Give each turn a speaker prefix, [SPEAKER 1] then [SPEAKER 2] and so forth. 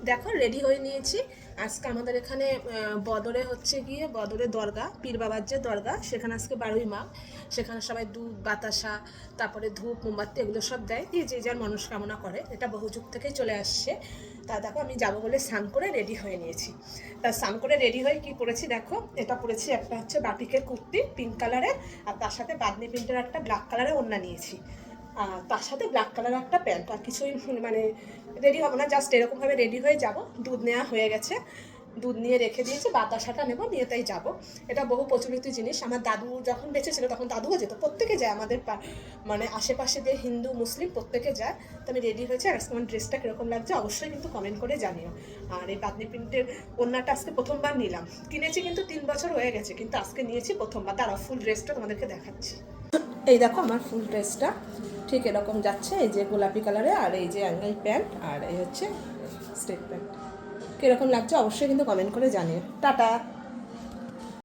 [SPEAKER 1] দেখো রেডি হয়ে নিয়েছি। আজকে আমাদের এখানে বদরে হচ্ছে গিয়ে বদরে দরগা, পীর বাবার যে দরগা, সেখানে আজকে 12ই মাঘ। সেখানে সবাই দুধ বাতাসা, তারপরে ধূপ মোমবাতি এগুলো সব দেয়, দিয়ে যে যার মনস্কামনা করে। এটা বহু যুগ থেকেই চলে আসছে। তা দেখো আমি যাবো বলে স্নান করে রেডি হয়ে নিয়েছি। তা স্নান করে রেডি হয়ে কি পরেছি দেখো, এটা পরেছি একটা হচ্ছে বাটিকের কুর্তি পিঙ্ক কালারের, আর তার সাথে বাদনি প্রিন্টের একটা ব্ল্যাক কালারের ওড়না নিয়েছি। তার সাথে ব্ল্যাক কালার একটা প্যান্ট। আর কিছুই মানে রেডি হবো না, জাস্ট এরকমভাবে রেডি হয়ে যাব। দুধ নেওয়া হয়ে গেছে, দুধ নিয়ে রেখে দিয়েছি, বাতাসাটা নেবো, নিয়ে তাই যাবো। এটা বহু প্রচলিত জিনিস। আমার দাদু যখন বেঁচে ছিল তখন দাদুও যেত, প্রত্যেকে যায় আমাদের মানে আশেপাশে যে হিন্দু মুসলিম প্রত্যেকে যায়। তো আমি রেডি হয়েছি। আর আজকে আমার ড্রেসটা কীরকম লাগছে অবশ্যই কিন্তু কমেন্ট করে জানিও। আর এই বাদনি প্রিন্টের ওড়নাটা আজকে প্রথমবার নিলাম, কিনেছি কিন্তু 3 বছর হয়ে গেছে, কিন্তু আজকে নিয়েছি প্রথমবার। তারা ফুল ড্রেসটা তোমাদেরকে দেখাচ্ছি। এই দেখো আমার ফুল ড্রেসটা ঠিক এরকম যাচ্ছে, এই যে গোলাপি কালারে, আর এই যে অ্যাঙ্গেল প্যান্ট, আর এই হচ্ছে স্ট্রেট প্যান্ট। কীরকম লাগছে অবশ্যই কিন্তু কমেন্ট করে জানিও। টাটা।